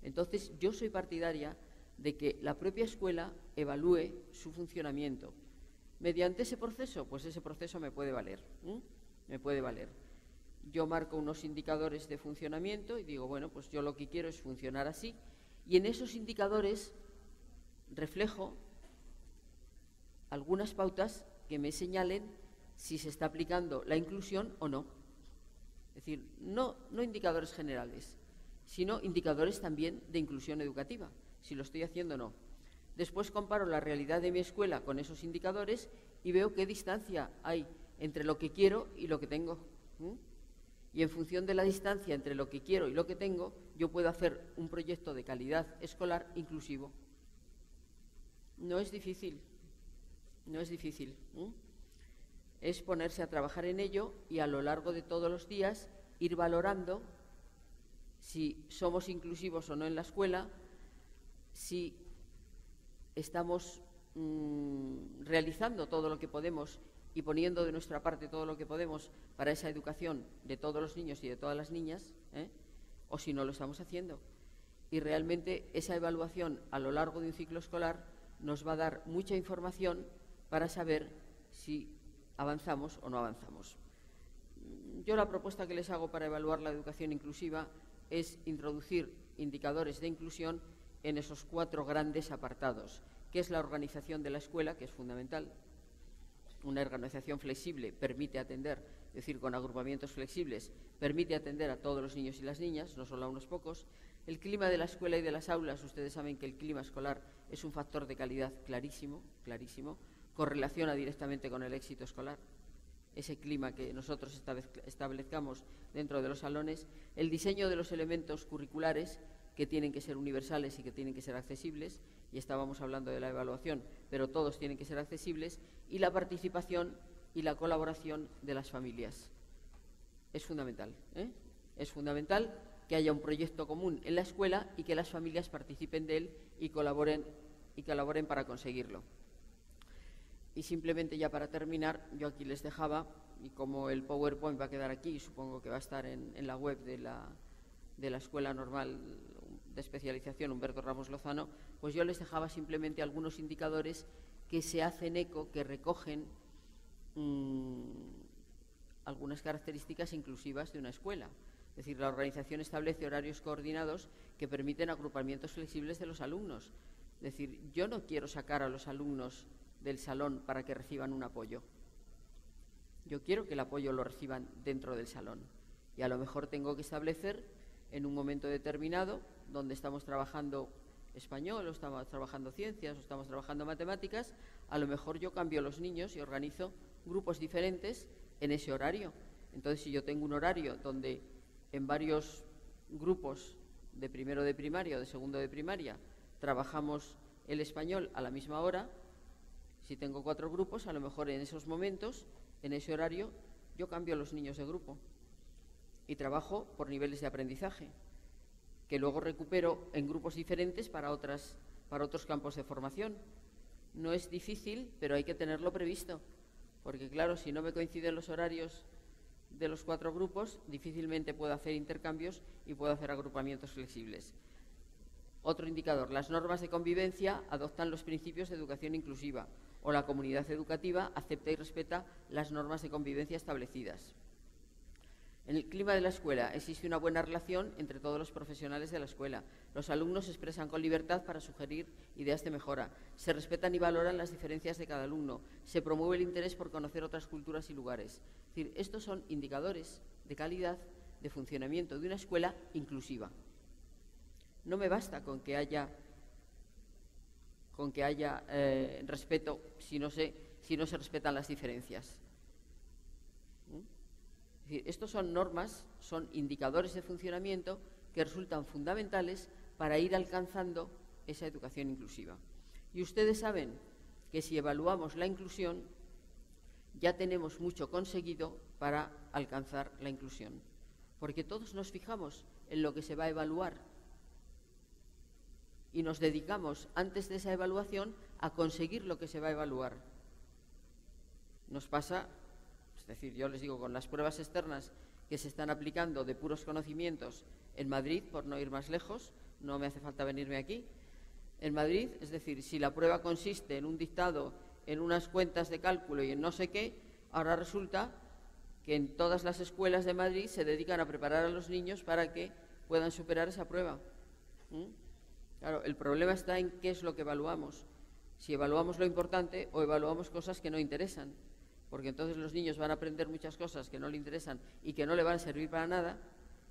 Entonces, yo soy partidaria de que la propia escuela evalúe su funcionamiento. Mediante ese proceso, pues ese proceso me puede valer. Me puede valer. Yo marco unos indicadores de funcionamiento y digo, bueno, pues yo lo que quiero es funcionar así. Y en esos indicadores reflejo algunas pautas que me señalen si se está aplicando la inclusión o no. Es decir, no indicadores generales, sino indicadores también de inclusión educativa, si lo estoy haciendo o no. Después comparo la realidad de mi escuela con esos indicadores y veo qué distancia hay entre lo que quiero y lo que tengo. Y en función de la distancia entre lo que quiero y lo que tengo, yo puedo hacer un proyecto de calidad escolar inclusivo. No es difícil, no es difícil. Es ponerse a trabajar en ello y a lo largo de todos los días ir valorando si somos inclusivos o no en la escuela, si estamos realizando todo lo que podemos y poniendo de nuestra parte todo lo que podemos para esa educación de todos los niños y de todas las niñas, o si no lo estamos haciendo. Y realmente esa evaluación a lo largo de un ciclo escolar nos va a dar mucha información para saber si avanzamos o no avanzamos. Yo la propuesta que les hago para evaluar la educación inclusiva es introducir indicadores de inclusión en esos 4 grandes apartados, que es la organización de la escuela, que es fundamental. Una organización flexible permite atender, es decir, con agrupamientos flexibles, permite atender a todos los niños y las niñas, no solo a unos pocos. El clima de la escuela y de las aulas, ustedes saben que el clima escolar es un factor de calidad clarísimo, clarísimo, correlaciona directamente con el éxito escolar. Ese clima que nosotros establezcamos dentro de los salones, el diseño de los elementos curriculares que tienen que ser universales y que tienen que ser accesibles, y estábamos hablando de la evaluación, pero todos tienen que ser accesibles, y la participación y la colaboración de las familias. Es fundamental, Es fundamental que haya un proyecto común en la escuela y que las familias participen de él y colaboren para conseguirlo. Y simplemente ya para terminar, yo aquí les dejaba, y como el PowerPoint va a quedar aquí, y supongo que va a estar en la web de la Escuela Normal de Especialización Humberto Ramos Lozano, pues yo les dejaba simplemente algunos indicadores que se hacen eco, que recogen algunas características inclusivas de una escuela. Es decir, la organización establece horarios coordinados que permiten agrupamientos flexibles de los alumnos. Es decir, yo no quiero sacar a los alumnos del salón para que reciban un apoyo. Yo quiero que el apoyo lo reciban dentro del salón. Y a lo mejor tengo que establecer en un momento determinado, donde estamos trabajando español, o estamos trabajando ciencias, o estamos trabajando matemáticas, a lo mejor yo cambio los niños y organizo grupos diferentes en ese horario. Entonces, si yo tengo un horario donde en varios grupos de primero de primaria o de segundo de primaria trabajamos el español a la misma hora, si tengo 4 grupos, a lo mejor en esos momentos, en ese horario, yo cambio a los niños de grupo y trabajo por niveles de aprendizaje, que luego recupero en grupos diferentes para otros campos de formación. No es difícil, pero hay que tenerlo previsto, porque claro, si no me coinciden los horarios de los 4 grupos, difícilmente puedo hacer intercambios y puedo hacer agrupamientos flexibles. Otro indicador, las normas de convivencia adoptan los principios de educación inclusiva o la comunidad educativa acepta y respeta las normas de convivencia establecidas. En el clima de la escuela existe una buena relación entre todos los profesionales de la escuela. Los alumnos se expresan con libertad para sugerir ideas de mejora. Se respetan y valoran las diferencias de cada alumno. Se promueve el interés por conocer otras culturas y lugares. Es decir, estos son indicadores de calidad de funcionamiento de una escuela inclusiva. No me basta con que haya respeto si no se respetan las diferencias. Es decir, estos son normas, son indicadores de funcionamiento que resultan fundamentales para ir alcanzando esa educación inclusiva. Y ustedes saben que si evaluamos la inclusión, ya tenemos mucho conseguido para alcanzar la inclusión, porque todos nos fijamos en lo que se va a evaluar y nos dedicamos antes de esa evaluación a conseguir lo que se va a evaluar. Nos pasa, es decir, yo les digo, con las pruebas externas que se están aplicando de puros conocimientos en Madrid, por no ir más lejos, no me hace falta venirme aquí, en Madrid, es decir, si la prueba consiste en un dictado, en unas cuentas de cálculo y en no sé qué, ahora resulta que en todas las escuelas de Madrid se dedican a preparar a los niños para que puedan superar esa prueba. Claro, el problema está en qué es lo que evaluamos. Si evaluamos lo importante o evaluamos cosas que no interesan, porque entonces los niños van a aprender muchas cosas que no le interesan y que no le van a servir para nada,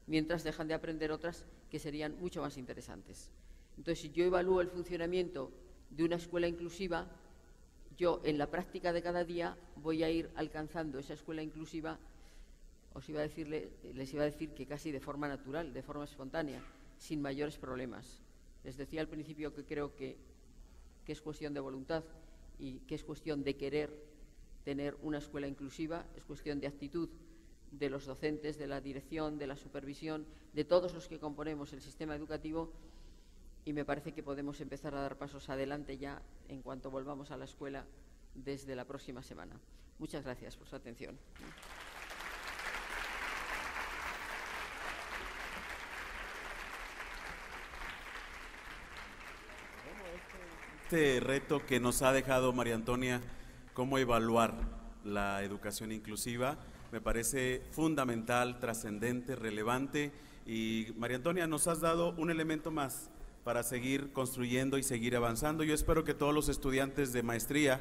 mientras dejan de aprender otras que serían mucho más interesantes. Entonces, si yo evalúo el funcionamiento de una escuela inclusiva, yo en la práctica de cada día voy a ir alcanzando esa escuela inclusiva, les iba a decir que casi de forma natural, de forma espontánea, sin mayores problemas. Les decía al principio que creo que es cuestión de voluntad y que es cuestión de querer tener una escuela inclusiva, es cuestión de actitud de los docentes, de la dirección, de la supervisión, de todos los que componemos el sistema educativo, y me parece que podemos empezar a dar pasos adelante ya en cuanto volvamos a la escuela desde la próxima semana. Muchas gracias por su atención. Este reto que nos ha dejado María Antonia, cómo evaluar la educación inclusiva, me parece fundamental, trascendente, relevante, y María Antonia, nos has dado un elemento más para seguir construyendo y seguir avanzando. Yo espero que todos los estudiantes de maestría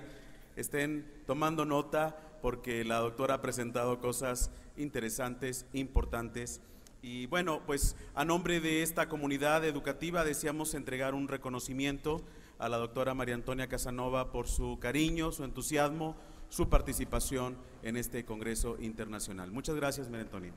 estén tomando nota, porque la doctora ha presentado cosas interesantes, importantes. Y bueno, pues a nombre de esta comunidad educativa deseamos entregar un reconocimiento a la doctora María Antonia Casanova por su cariño, su entusiasmo, su participación en este Congreso Internacional. Muchas gracias, María Antonia.